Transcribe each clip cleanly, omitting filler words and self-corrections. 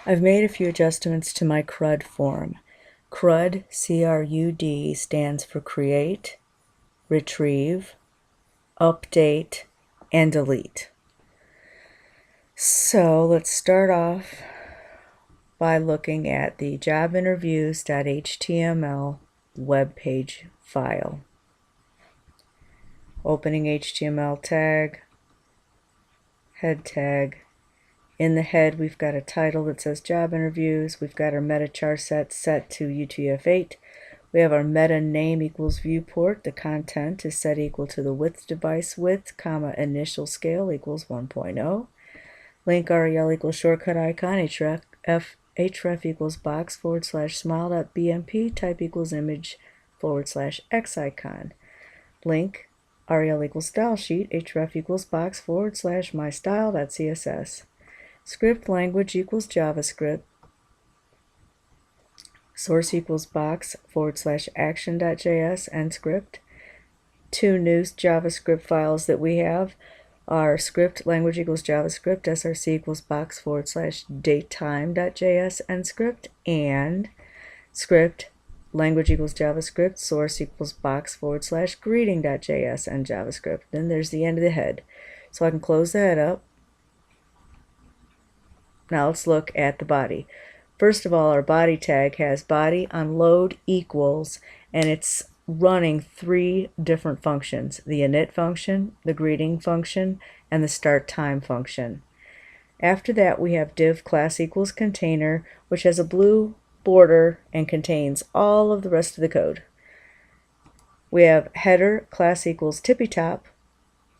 I've made a few adjustments to my CRUD form. CRUD, C-R-U-D, stands for Create, Retrieve, Update, and Delete. So let's start off by looking at the jobinterviews.html web page file. Opening HTML tag, head tag. In the head, we've got a title that says Job Interviews. We've got our meta char set to UTF-8. We have our meta name equals viewport. The content is set equal to the width device width, comma, initial scale equals 1.0. Link REL equals shortcut icon, href equals box / smile.bmp, type equals image / x icon. Link REL equals style sheet, href equals box / mystyle.css. Script language equals JavaScript. Source equals box / action.js and script. Two new JavaScript files that we have are script language equals JavaScript, src equals box / datetime.js and script, and script language equals JavaScript, source equals box / greeting.js and JavaScript. Then there's the end of the head. So I can close that up. Now let's look at the body. First of all, our body tag has body unload equals, and it's running three different functions: the init function, the greeting function, and the start time function. After that, we have div class equals container, which has a blue border and contains all of the rest of the code. We have header class equals tippy top.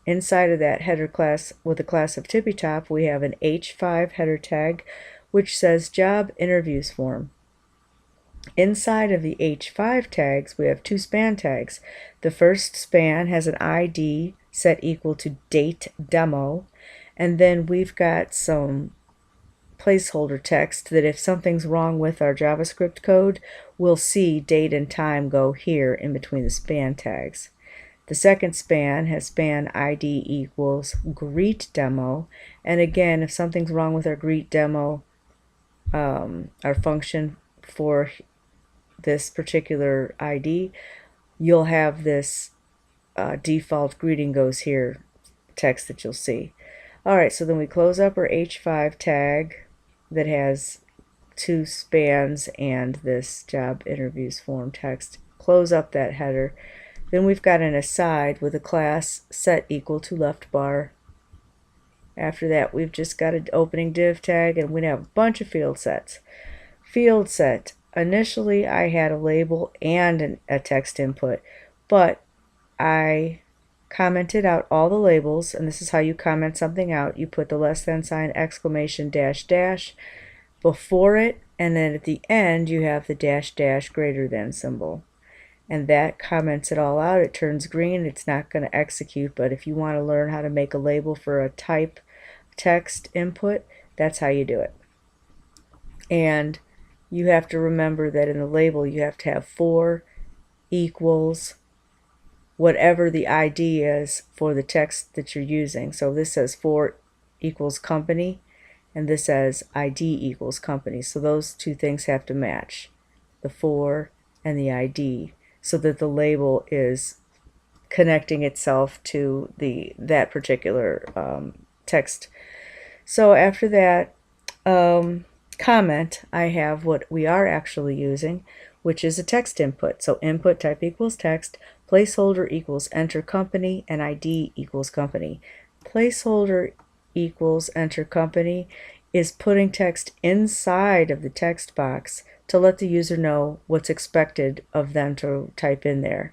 Inside of that header class with the class of tippy top, we have an H5 header tag which says job interviews form. Inside of the H5 tags, we have two span tags. The first span has an ID set equal to date demo, and then we've got some placeholder text that if something's wrong with our JavaScript code, we'll see date and time go here in between the span tags. The second span has span ID equals greet demo, and again, if something's wrong with our greet demo, our function for this particular ID, you'll have this default greeting goes here text that you'll see. Alright, so then we close up our H5 tag that has two spans and this job interviews form text. Close up that header. Then we've got an aside with a class set equal to left bar. After that, we've just got an opening div tag, and we have a bunch of field sets. Field set. Initially, I had a label and a text input, but I commented out all the labels, and this is how you comment something out. You put the less than sign, exclamation, dash, dash before it, and then at the end, you have the dash, dash, greater than symbol. And that comments it all out. It turns green. It's not going to execute, but if you want to learn how to make a label for a type text input, that's how you do it. And you have to remember that in the label you have to have 4 equals whatever the ID is for the text that you're using. So this says 4 equals company, and this says ID equals company. So those two things have to match, the 4 and the ID, so that the label is connecting itself to that particular text. So after that comment, I have what we are actually using, which is a text input. So input type equals text, placeholder equals enter company, and ID equals company. Placeholder equals enter company is putting text inside of the text box to let the user know what's expected of them to type in there.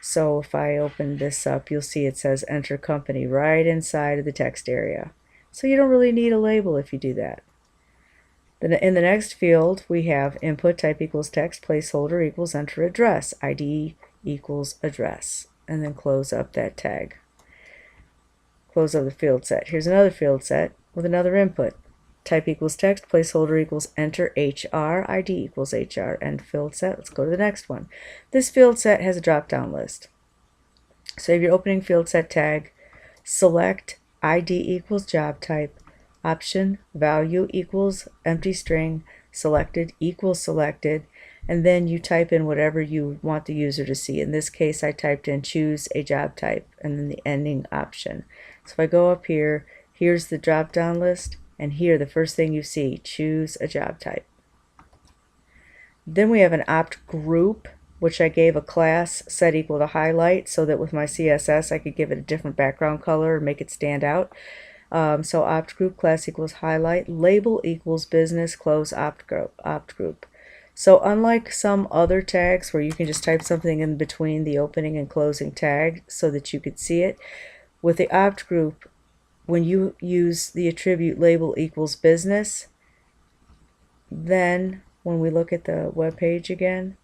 So if I open this up, you'll see it says enter company right inside of the text area. So you don't really need a label if you do that. Then in the next field, we have input type equals text, placeholder equals enter address, ID equals address, and then close up that tag. Close up the field set. Here's another field set with another input. Type equals text, placeholder equals enter HR, ID equals HR, and field set. Let's go to the next one. This field set has a drop-down list. So if you're opening field set tag, select ID equals job type, option value equals empty string, selected equals selected, and then you type in whatever you want the user to see. In this case, I typed in choose a job type and then the ending option. So if I go up here, here's the drop down list, and here the first thing you see, choose a job type. Then we have an opt group, which I gave a class set equal to highlight so that with my CSS I could give it a different background color and make it stand out. So opt group class equals highlight, label equals business, close opt group. So unlike some other tags where you can just type something in between the opening and closing tag so that you could see it, with the opt group, when you use the attribute label equals business, then when we look at the web page again,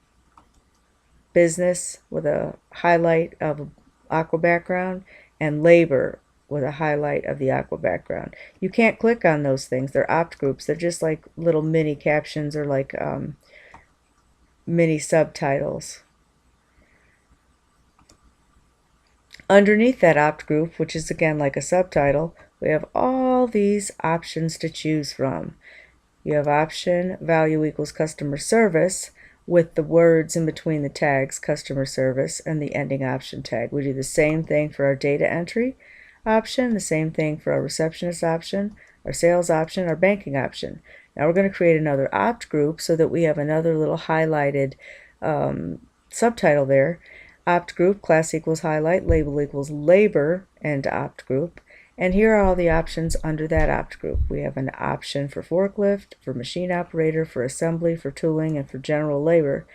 business with a highlight of aqua background and labor with a highlight of the aqua background. You can't click on those things. They're opt groups. They're just like little mini captions or like mini subtitles. Underneath that opt group, which is again like a subtitle, we have all these options to choose from. You have option value equals customer service with the words in between the tags customer service and the ending option tag. We do the same thing for our data entry option, the same thing for our receptionist option, our sales option, our banking option. Now we're going to create another opt group so that we have another little highlighted subtitle there. Opt group, class equals highlight, label equals labor, and opt group. And here are all the options under that opt group. We have an option for forklift, for machine operator, for assembly, for tooling, and for general labor.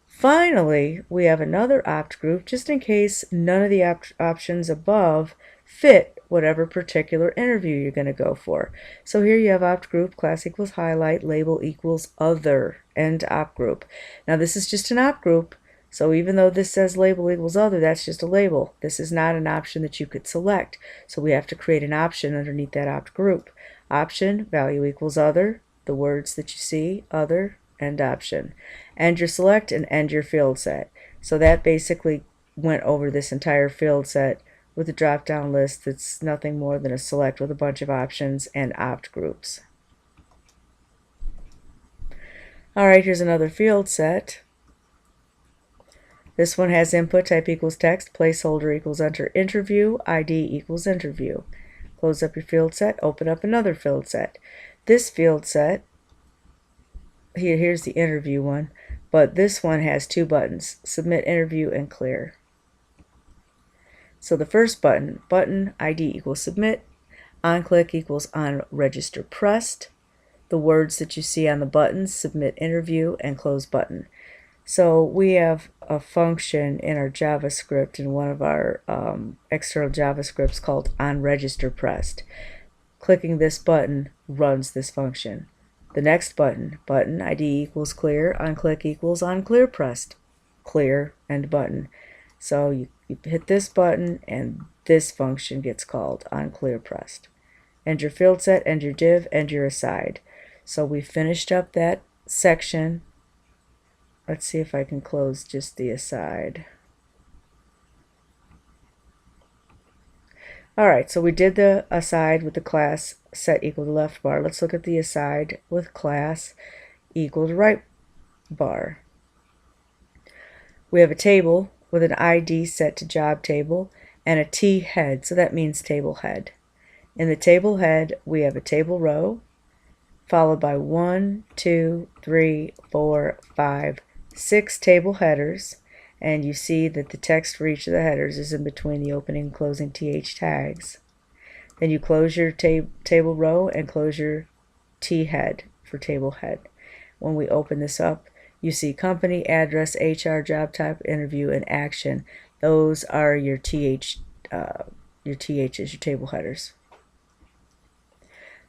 Finally, we have another opt group just in case none of the options above fit whatever particular interview you're going to go for. So here you have opt group, class equals highlight, label equals other, and opt group. Now this is just an opt group. So even though this says label equals other, that's just a label. This is not an option that you could select. So we have to create an option underneath that opt group. Option, value equals other, the words that you see, other, and option. End your select and end your field set. So that basically went over this entire field set with a drop-down list that's nothing more than a select with a bunch of options and opt groups. Alright, here's another field set. This one has input type equals text, placeholder equals enter interview, ID equals interview. Close up your field set, open up another field set. This field set, here's the interview one, but this one has two buttons, submit interview and clear. So the first button, button ID equals submit, on click equals on register pressed. The words that you see on the buttons, submit interview and close button. So we have a function in our JavaScript in one of our external JavaScripts called onRegisterPressed. Clicking this button runs this function. The next button, button ID equals clear, onClick equals onClearPressed, clear and button. So you hit this button and this function gets called onClearPressed. End your field set, end your div, end your aside. So we finished up that section. Let's see if I can close just the aside. Alright, so we did the aside with the class set equal to left bar. Let's look at the aside with class equal to right bar. We have a table with an ID set to job table and a T head, so that means table head. In the table head, we have a table row followed by 1, 2, 3, 4, 5, 6 table headers, and you see that the text for each of the headers is in between the opening and closing TH tags. Then you close your table row and close your T head for table head. When we open this up, you see company, address, HR, job type, interview, and action. Those are your THs, your table headers.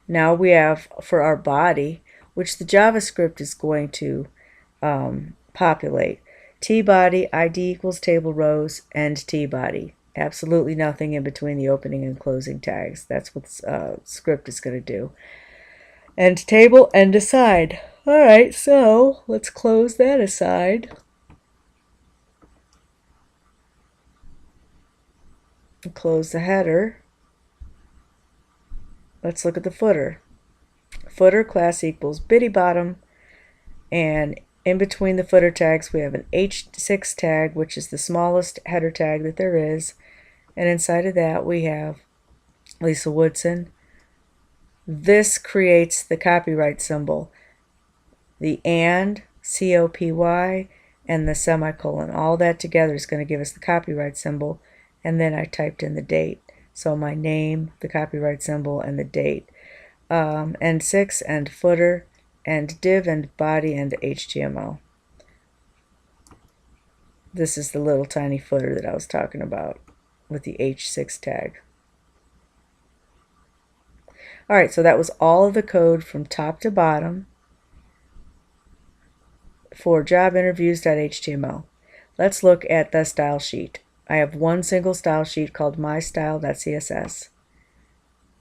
Now we have for our body, which the JavaScript is going to populate. T-body, ID equals table rows, and T-body. Absolutely nothing in between the opening and closing tags. That's what script is going to do. And table and aside. Alright, so let's close that aside. Close the header. let's look at the footer. Footer class equals bitty bottom, and in between the footer tags we have an H6 tag, which is the smallest header tag that there is, and inside of that we have Lisa Woodson. This creates the copyright symbol, the and, COPY, and the semicolon. All that together is going to give us the copyright symbol, and then I typed in the date. So my name, the copyright symbol, and the date. And 6 and footer and div and body and HTML. This is the little tiny footer that I was talking about with the H6 tag. Alright, so that was all of the code from top to bottom for jobinterviews.html. Let's look at the style sheet. I have one single style sheet called mystyle.css.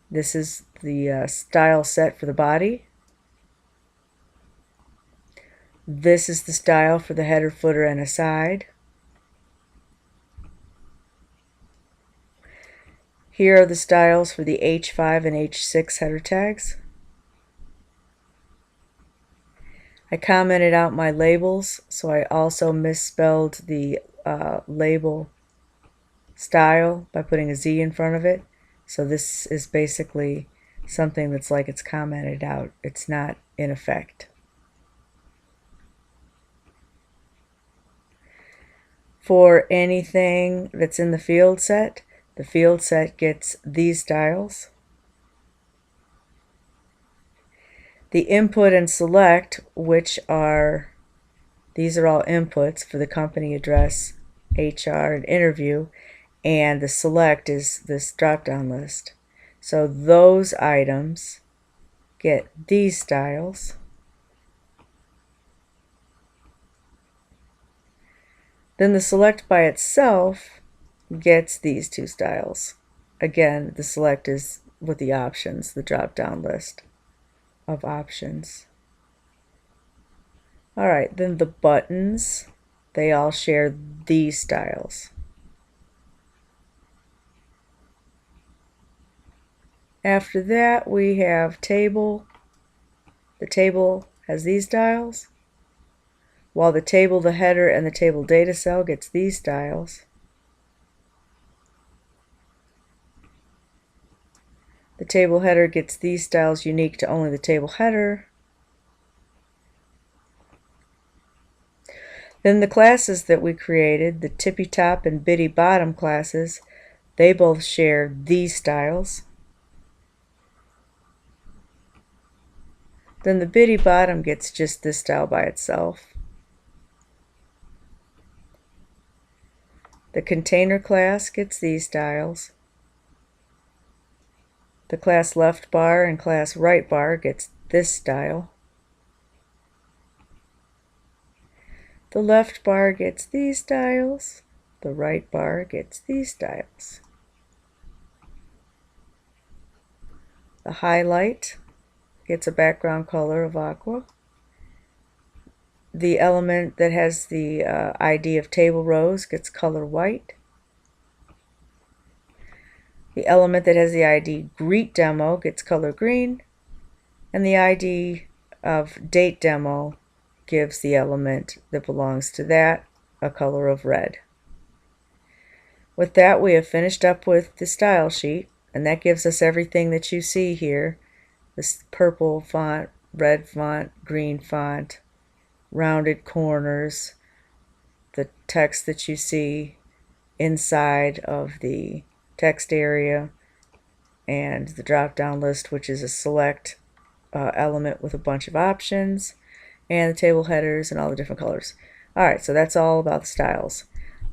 This is the style set for the body. This is the style for the header, footer, and aside. Here are the styles for the H5 and H6 header tags. I commented out my labels, so I also misspelled the label style by putting a Z in front of it. So this is basically something that's like it's commented out. It's not in effect. For anything that's in the field set gets these styles. The input and select, which are, these are all inputs for the company address, HR, and interview, and the select is this drop-down list. So those items get these styles. Then the select by itself gets these two styles. Again, the select is with the options, the drop-down list of options. Alright, then the buttons, they all share these styles. After that we have table. The table has these styles, while the table, the header, and the table data cell gets these styles. The table header gets these styles unique to only the table header. Then the classes that we created, the tippy top and bitty bottom classes, they both share these styles. Then the bitty bottom gets just this style by itself. The container class gets these styles. The class left bar and class right bar gets this style. The left bar gets these styles. The right bar gets these styles. The highlight gets a background color of aqua. The element that has the ID of table rows gets color white. The element that has the ID greet demo gets color green, and the ID of date demo gives the element that belongs to that a color of red. With that, we have finished up with the style sheet, and that gives us everything that you see here. This purple font, red font, green font, rounded corners, the text that you see inside of the text area, and the drop-down list, which is a select element with a bunch of options, and the table headers and all the different colors. Alright, so that's all about the styles.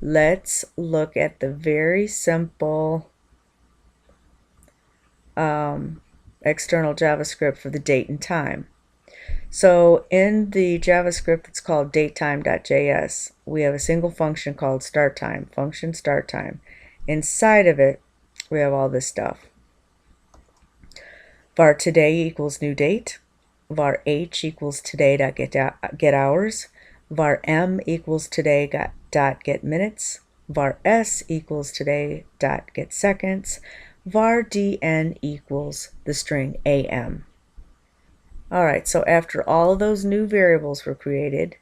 Let's look at the very simple external JavaScript for the date and time. So in the JavaScript that's called datetime.js, we have a single function called startTime, function startTime. Inside of it, we have all this stuff. var today equals new date, var h equals today.getHours, var m equals today.getMinutes, var s equals today.getSeconds, var dn equals the string am. All right, so after all of those new variables were created,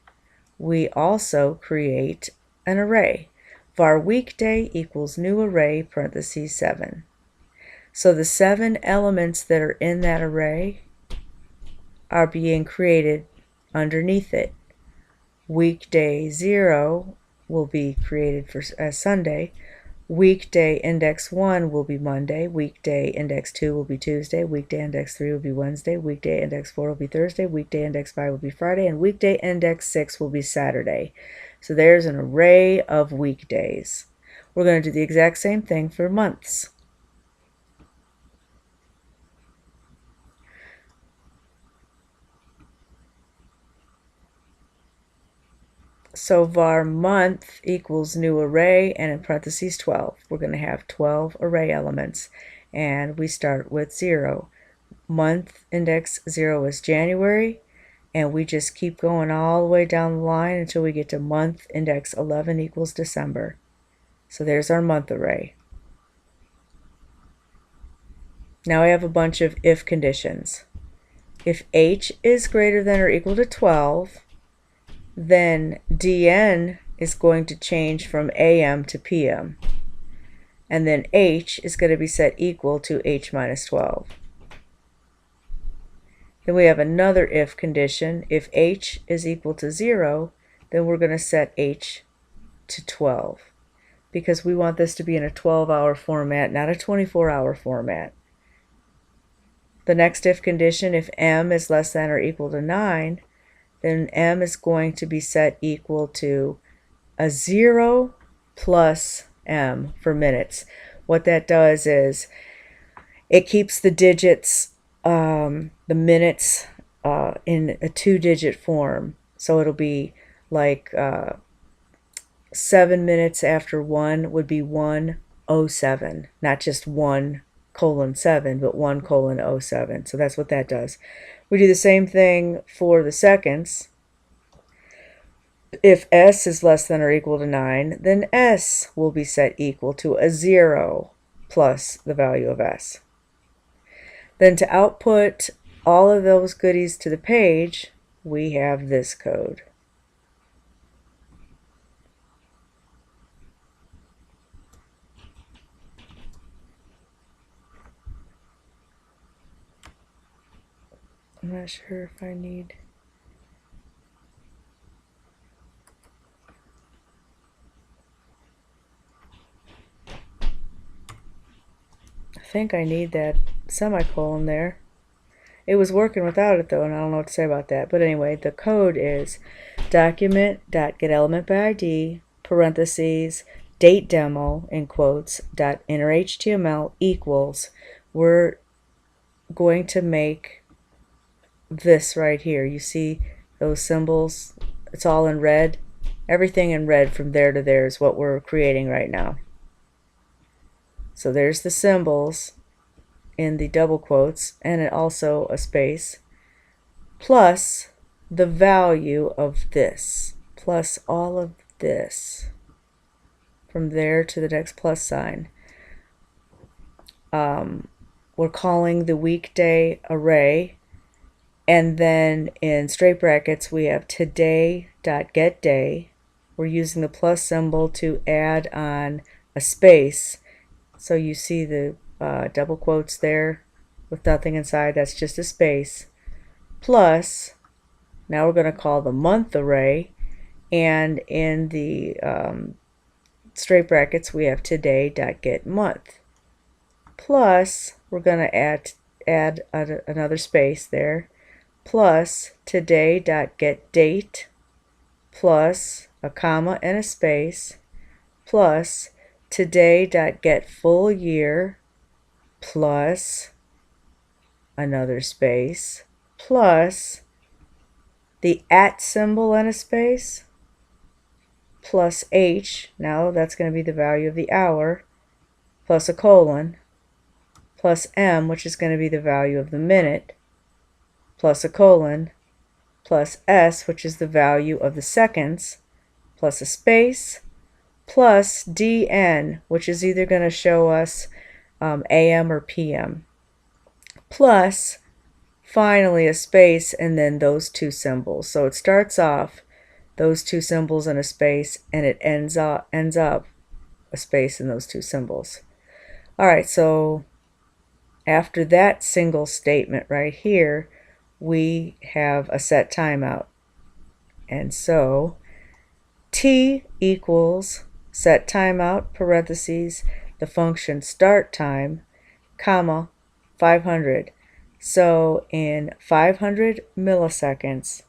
we also create an array. Var weekday equals new array, parentheses 7. So the 7 elements that are in that array are being created underneath it. Weekday 0 will be created as Sunday. Weekday index 1 will be Monday. Weekday index 2 will be Tuesday. Weekday index 3 will be Wednesday. Weekday index 4 will be Thursday. Weekday index 5 will be Friday. And weekday index 6 will be Saturday. So there's an array of weekdays. We're going to do the exact same thing for months. So var month equals new array, and in parentheses 12. We're going to have 12 array elements, and we start with 0. Month index 0 is January, and we just keep going all the way down the line until we get to month index 11 equals December. So there's our month array. Now I have a bunch of if conditions. If h is greater than or equal to 12, then dn is going to change from am to pm. And then h is going to be set equal to h minus 12. Then we have another if condition. If h is equal to 0, then we're going to set h to 12, because we want this to be in a 12-hour format, not a 24-hour format. The next if condition, if m is less than or equal to 9, then m is going to be set equal to a 0 plus m for minutes. What that does is it keeps the digits, the minutes, in a 2-digit form. So it'll be like 7 minutes after 1 would be 1:07, not just 1:7, but 1:07. So that's what that does. We do the same thing for the seconds. If s is less than or equal to 9, then s will be set equal to a 0 plus the value of s. Then to output all of those goodies to the page, we have this code. I'm not sure if I need... I think I need that semicolon there. It was working without it though, and I don't know what to say about that. But anyway, the code is document.getElementById, parentheses, date demo, in quotes, .innerHTML equals. We're going to make this right here. You see those symbols? It's all in red. Everything in red from there to there is what we're creating right now. So there's the symbols in the double quotes, and also a space, plus the value of this, plus all of this from there to the next plus sign. We're calling the weekday array, and then in straight brackets we have today.getDay. We're using the plus symbol to add on a space. So you see the double quotes there with nothing inside. That's just a space. Plus, now we're going to call the month array, and in the straight brackets we have today.getMonth. Plus, we're going to add another space there. Plus today.getDate, plus a comma and a space, plus today.getFullYear, plus another space, plus the @ symbol and a space, plus h, now that's going to be the value of the hour, plus a colon, plus m, which is going to be the value of the minute, plus a colon, plus s, which is the value of the seconds, plus a space, plus dn, which is either going to show us AM or PM, plus finally a space and then those two symbols. So it starts off those two symbols and a space, and it ends up a space in those two symbols. All right, so after that single statement right here, we have a set timeout. And so T equals set timeout, parentheses, the function start time, comma, 500. So in 500 milliseconds,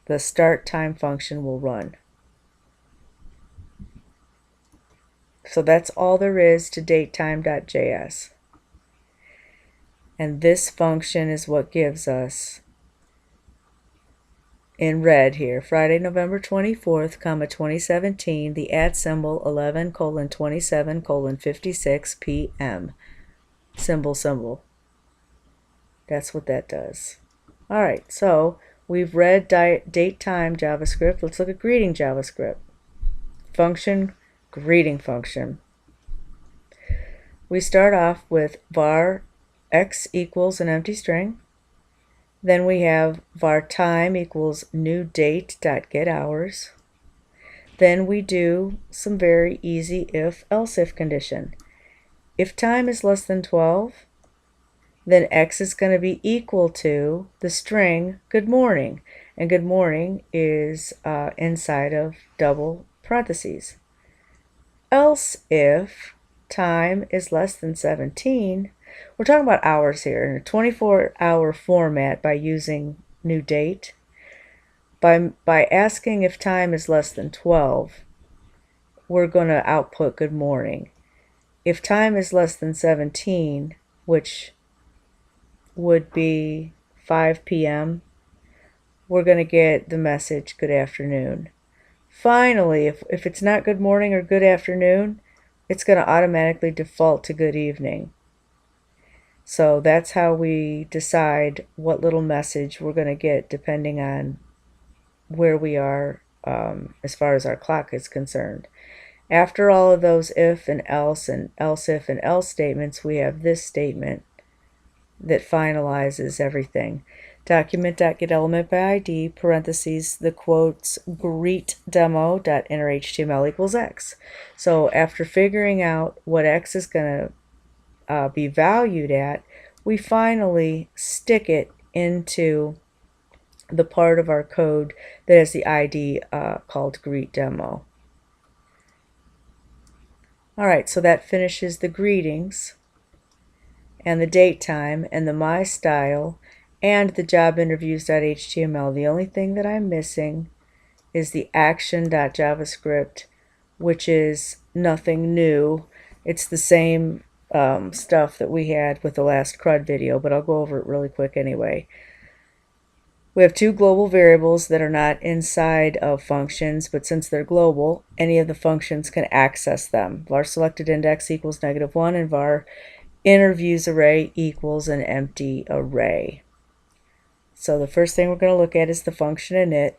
the start time function will run. So that's all there is to datetime.js. And this function is what gives us, in red here, Friday, November 24th, comma 2017, the @ symbol 11:27:56 p.m. Symbol. That's what that does. All right, so we've read datetime JavaScript. Let's look at greeting JavaScript. Function, greeting function. We start off with var x equals an empty string. Then we have var time equals new date dot get hours. Then we do some very easy if-else if condition. If time is less than 12, then x is going to be equal to the string good morning, and good morning is inside of double parentheses. Else if time is less than 17, we're talking about hours here in a 24-hour format by using new date. By asking if time is less than 12, we're going to output good morning. If time is less than 17, which would be 5 p.m., we're going to get the message good afternoon. Finally, if it's not good morning or good afternoon, it's going to automatically default to good evening. So that's how we decide what little message we're going to get depending on where we are as far as our clock is concerned. After all of those if and else if and else statements, we have this statement that finalizes everything. Document.getElementById, parentheses, the quotes, greetDemo.innerHTML equals x. So after figuring out what x is going to be valued at, we finally stick it into the part of our code that has the ID called greetDemo. All right, so that finishes the greetings and the date time and the my style and the jobinterviews.html. The only thing that I'm missing is the action.javascript, which is nothing new. It's the same stuff that we had with the last CRUD video, but I'll go over it really quick anyway. We have two global variables that are not inside of functions, but since they're global, any of the functions can access them. Var selected index equals -1 and var interviews array equals an empty array. So the first thing we're going to look at is the function init,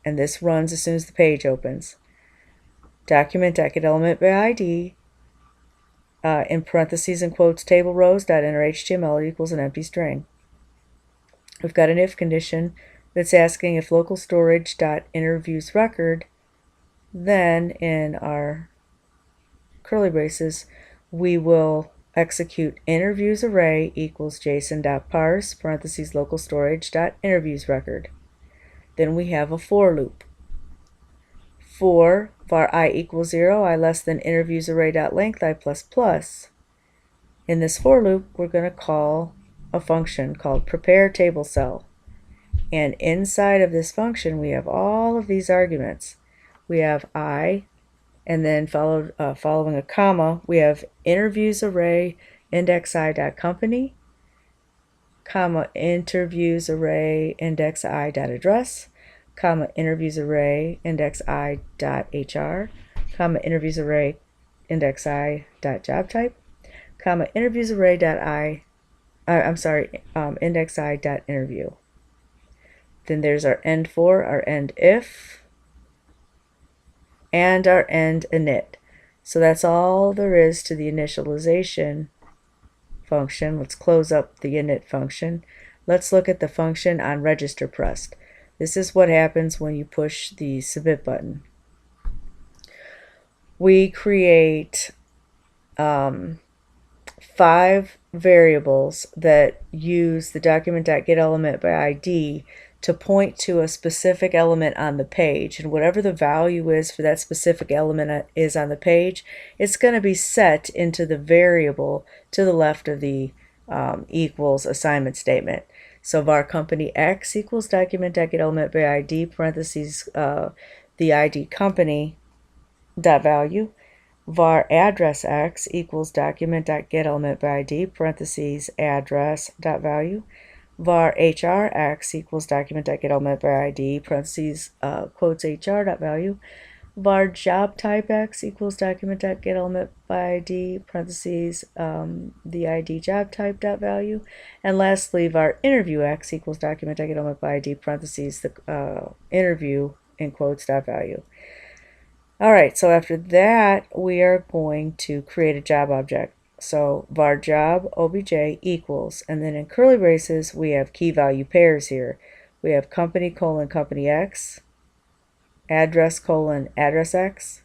and this runs as soon as the page opens. Document.getElementById, in parentheses and quotes, table rows.innerHTML equals an empty string. We've got an if condition that's asking if local storage.interviewsRecord, then in our curly braces, we will execute interviews array equals json.parse, parentheses, local storage.interviewsRecord. Then we have a for loop. For var I equals 0, I less than interviews array.length, I plus plus. In this for loop, we're going to call a function called prepare table cell. And inside of this function, we have all of these arguments. We have I, and then following a comma, we have interviews array index I.company, comma, interviews array index I.address, comma, interviews array index I.hr, comma, interviews array index I.jobtype, comma, interviews array index I.interview. Then there's our end for, our end if, and our end init. So that's all there is to the initialization function. Let's close up the init function. Let's look at the function on register pressed. This is what happens when you push the submit button. We create 5 variables that use the document.getElementById to point to a specific element on the page, and whatever the value is for that specific element is on the page, it's going to be set into the variable to the left of the equals assignment statement. So var company x equals document.getElementById parentheses the ID company dot value. Var address x equals document.getElementById parentheses address.value. Var hr x equals document.getElementById parentheses quotes hr.value. Var job type x equals document.getElementById parentheses the ID job type.value. And lastly, var interview x equals document.getElementById parentheses the interview in quotes.value. Alright, so after that, we are going to create a job object. So var job obj equals, and then in curly braces, we have key value pairs here. We have company : company x, address : address x,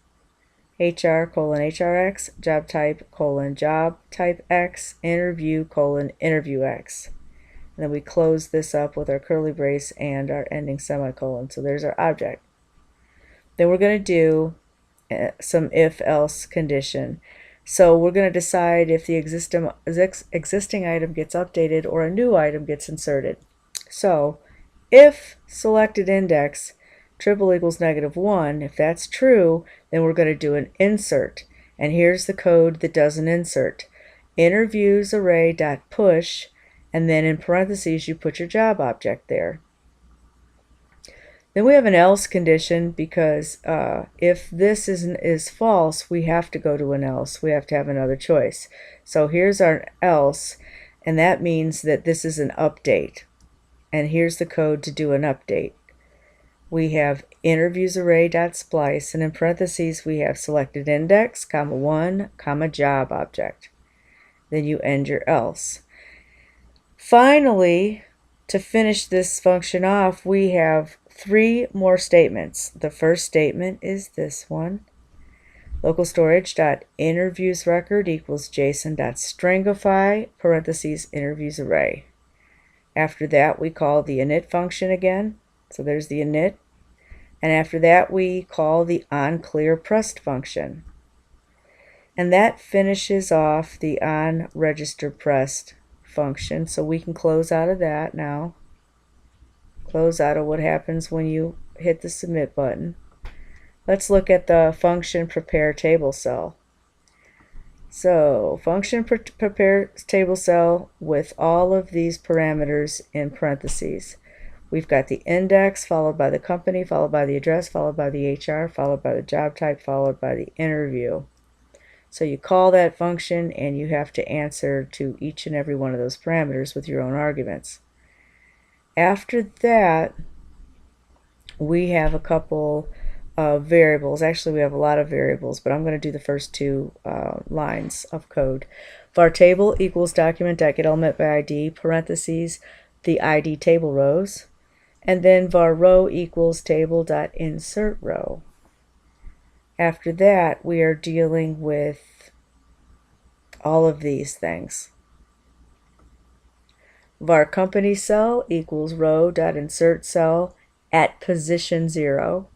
HR : HRX, job type : job type x, interview : interview x. And then we close this up with our curly brace and our ending semicolon. So there's our object. Then we're going to do some if-else condition. So we're going to decide if the existing item gets updated or a new item gets inserted. So if selected index triple equals -1, if that's true, then we're going to do an insert. And here's the code that does an insert. Interviews array dot push, and then in parentheses you put your job object there. Then we have an else condition because if this is false, we have to go to an else. We have to have another choice. So here's our else, and that means that this is an update. And here's the code to do an update. We have interviews array dot splice, and in parentheses we have selected index, comma 1, comma job object. Then you end your else. Finally, to finish this function off, we have 3 more statements. The first statement is this one. Local storage dot interviews record equals JSON dot stringify parentheses interviews array. After that, we call the init function again. So there's the init. And after that, we call the onClearPressed function. And that finishes off the onRegisterPressed function. So we can close out of that now. Close out of what happens when you hit the submit button. Let's look at the function prepare table cell. So function prepare table cell with all of these parameters in parentheses. We've got the index followed by the company, followed by the address, followed by the HR, followed by the job type, followed by the interview. So you call that function and you have to answer to each and every one of those parameters with your own arguments. After that, we have a couple of variables. Actually, we have a lot of variables, but I'm going to do the first 2 lines of code. Var table equals document.getElementById parentheses the ID table rows, and then var row equals table.insertRow. After that, we are dealing with all of these things. Var company cell equals row.insert cell at position 0.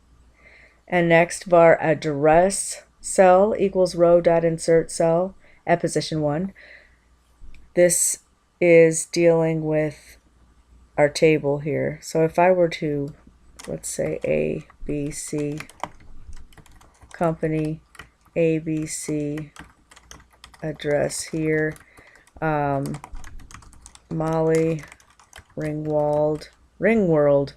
And next, var address cell equals row.insert cell at position 1. This is dealing with our table here. So if I were to, let's say ABC company, ABC address here, Molly Ringworld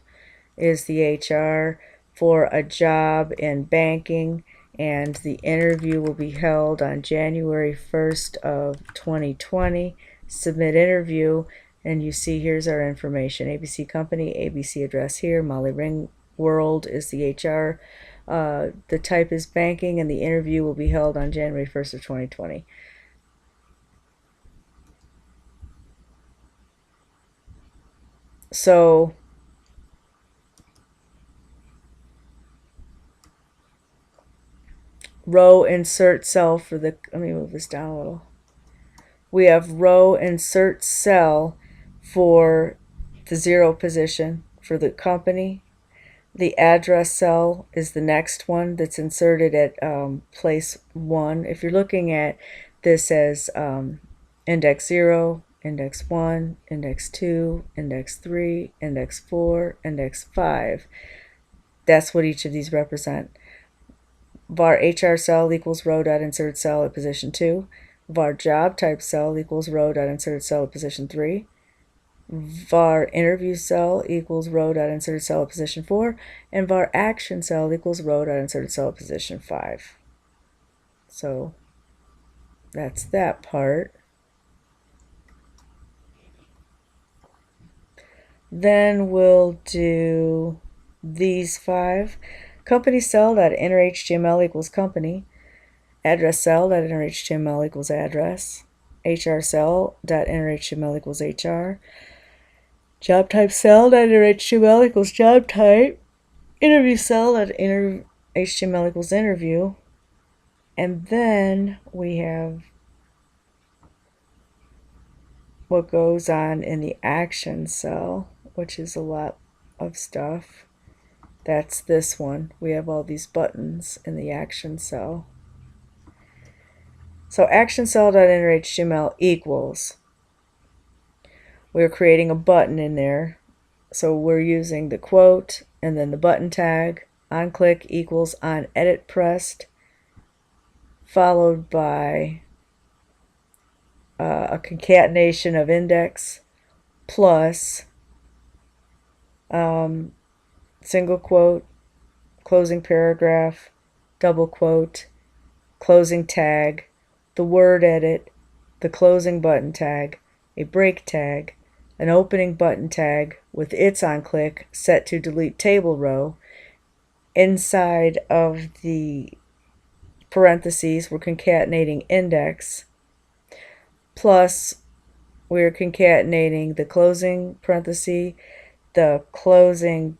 is the HR for a job in banking, and the interview will be held on January 1st of 2020. Submit interview, and you see here's our information. ABC company, ABC address here, Molly Ringworld is the HR. The type is banking, and the interview will be held on January 1st of 2020. So row insert cell for the, let me move this down a little. We have row insert cell for the 0 position for the company. The address cell is the next one that's inserted at place 1. If you're looking at this as index 0, index 1, index 2, index 3, index 4, index 5, that's what each of these represent. Var HR cell equals row.insert cell at position 2. Var job type cell equals row.insert cell at position 3. Var interview cell equals row.insert cell at position 4. And var action cell equals row.insert cell at position 5. So that's that part. Then we'll do these 5. Company cell.innerHTML equals company. Address cell.innerHTML equals address. HR cell.innerHTML equals HR. Job type cell.innerHTML equals job type. Interview cell.innerHTML equals interview. And then we have what goes on in the action cell, which is a lot of stuff. That's this one. We have all these buttons in the action cell. So action cell.innerHTML equals, we're creating a button in there. So we're using the quote and then the button tag. On click equals on edit pressed, followed by a concatenation of index plus single quote, closing paragraph, double quote, closing tag, the word edit, the closing button tag, a break tag, an opening button tag with its on click set to delete table row. Inside of the parentheses, we're concatenating index, plus we're concatenating the closing parenthesis, the closing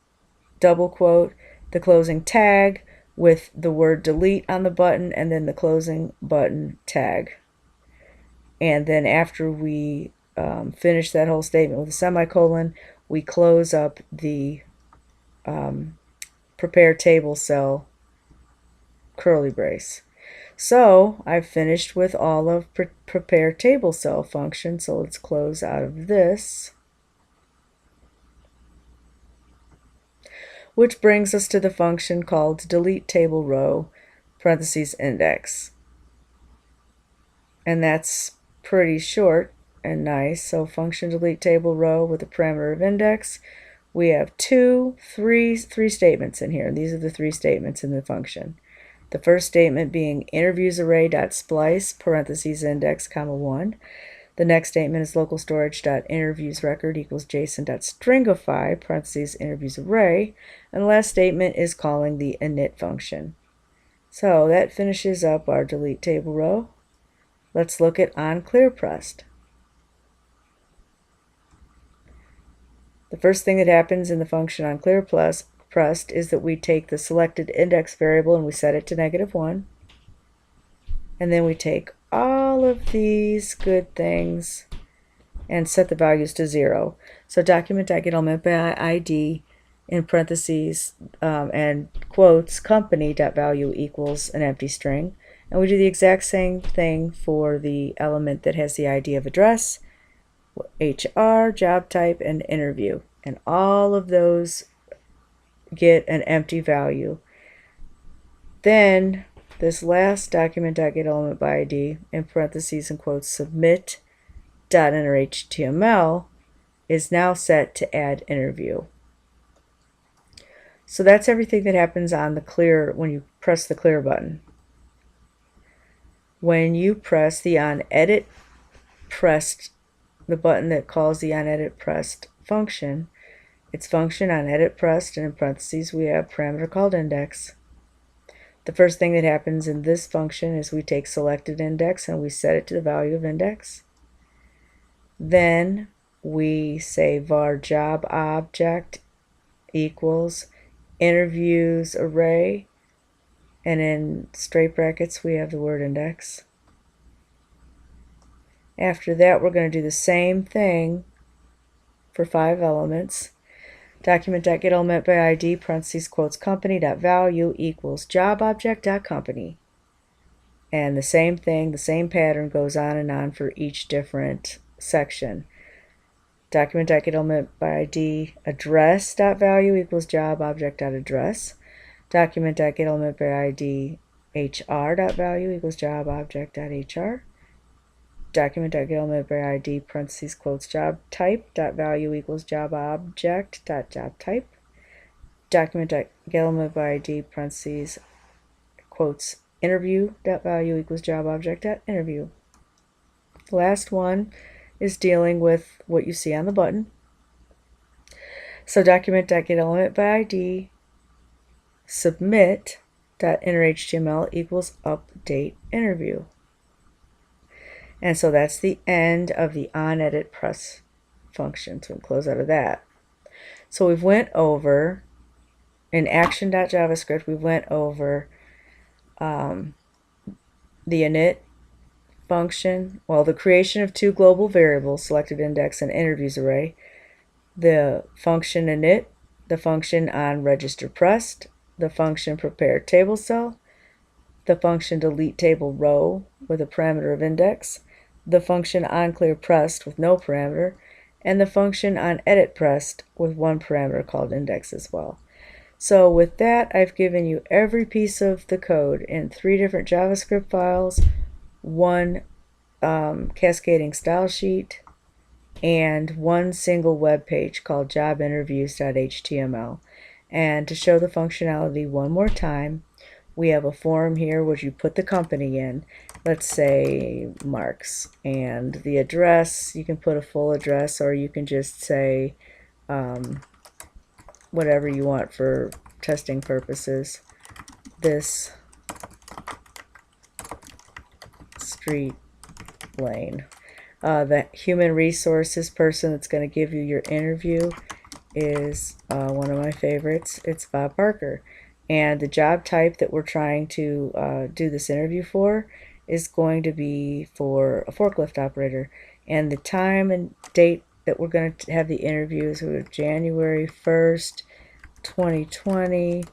double quote, the closing tag with the word delete on the button, and then the closing button tag. And then after we finish that whole statement with a semicolon, we close up the prepare table cell curly brace. So I've finished with all of prepare table cell function. So let's close out of this, which brings us to the function called delete table row parentheses index. And that's pretty short and nice. So function delete table row with a parameter of index. We have three statements in here. These are the 3 statements in the function. The first statement being interviews array.splice parentheses index comma 1. The next statement is local storage.interviews record equals json.stringify parentheses interviews array. And the last statement is calling the init function. So that finishes up our delete table row. Let's look at on clear pressed. The first thing that happens in the function on clear pressed is that we take the selected index variable and we set it to -1. And then we take all of these good things and set the values to 0. So document.getElement by ID in parentheses and quotes company.value equals an empty string. And we do the exact same thing for the element that has the ID of address, HR, job type, and interview. And all of those get an empty value. Then this last document.getElement by ID in parentheses and quotes submit.innerHTML is now set to add interview. So that's everything that happens on the clear when you press the clear button. When you press the on edit pressed, the button that calls the on edit pressed function, its function on edit pressed, and in parentheses we have parameter called index. The first thing that happens in this function is we take selected index and we set it to the value of index. Then we say var job object equals interviews array, and in straight brackets we have the word index. After that, we're going to do the same thing for 5 elements. Document.getElementById parentheses quotes company.value equals job object.company. And the same thing, the same pattern goes on and on for each different section. Document.getElementById address.value equals job object.address. Document.getElementById hr.value equals job object.hr. Document.getElementById parentheses quotes job type.value equals job object.job type. Document.getElementById parentheses quotes interview.value equals job object.interview. The last one is dealing with what you see on the button. So document.getElementById submit.innerHTML equals update interview. And so that's the end of the onEdit press function. So we'll close out of that. So we've went over, in action.javascript, we went over the init function, well, the creation of 2 global variables, selected index and interviews array, the function init, the function on register pressed, the function prepare table cell, the function delete table row with a parameter of index, the function on clear pressed with no parameter, and the function on edit pressed with 1 parameter called index as well. So with that, I've given you every piece of the code in 3 different JavaScript files, 1 cascading style sheet, and 1 single web page called jobinterviews.html. And to show the functionality one more time, we have a form here where you put the company in. Let's say Marks, and the address, you can put a full address, or you can just say whatever you want for testing purposes. This street lane. The human resources person that's going to give you your interview is one of my favorites. It's Bob Barker. And the job type that we're trying to do this interview for is going to be for a forklift operator. And the time and date that we're going to have the interview is January 1st, 2020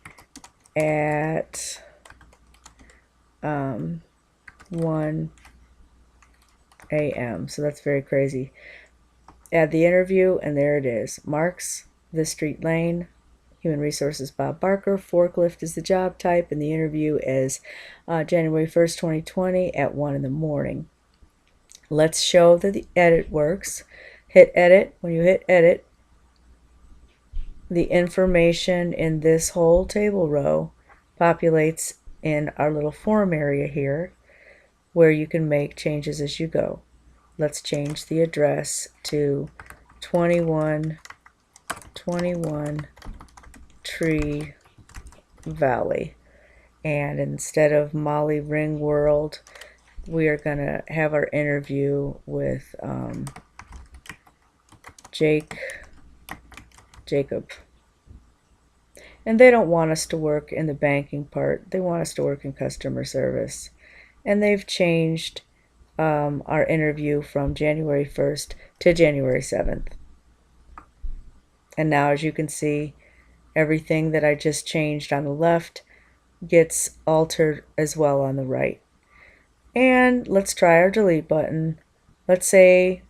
at 1 a.m. So that's very crazy. Add the interview, and there it is. Marks, the street lane, human resources Bob Barker, forklift is the job type, and the interview is January 1st, 2020 at 1 in the morning. Let's show that the edit works. Hit edit. When you hit edit, the information in this whole table row populates in our little form area here, where you can make changes as you go. Let's change the address to 2121 Tree Valley. And instead of Molly Ringworld, we are going to have our interview with Jacob. And they don't want us to work in the banking part. They want us to work in customer service. And they've changed our interview from January 1st to January 7th. And now, as you can see, everything that I just changed on the left gets altered as well on the right. And let's try our delete button. Let's say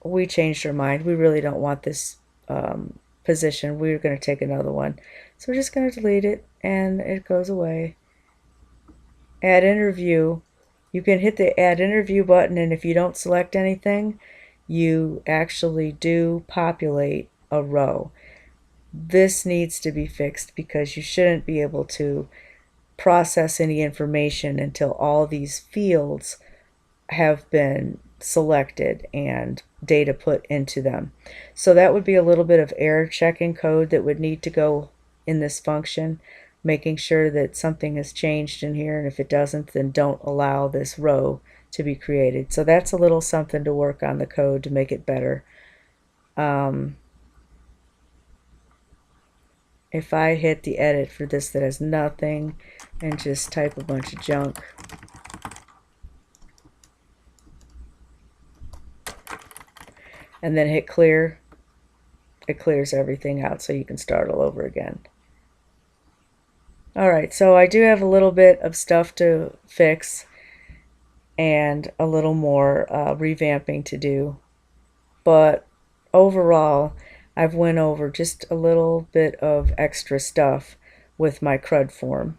we changed our mind. We really don't want this position. We're going to take another one. So we're just going to delete it, and it goes away. Add interview. You can hit the add interview button, and if you don't select anything, you actually do populate a row. This needs to be fixed because you shouldn't be able to process any information until all these fields have been selected and data put into them. So that would be a little bit of error checking code that would need to go in this function, making sure that something has changed in here, and if it doesn't, then don't allow this row to be created. So that's a little something to work on the code to make it better. If I hit the edit for this that has nothing and just type a bunch of junk, and then hit clear, it clears everything out so you can start all over again. Alright, so I do have a little bit of stuff to fix and a little more revamping to do, but overall I've went over just a little bit of extra stuff with my CRUD form.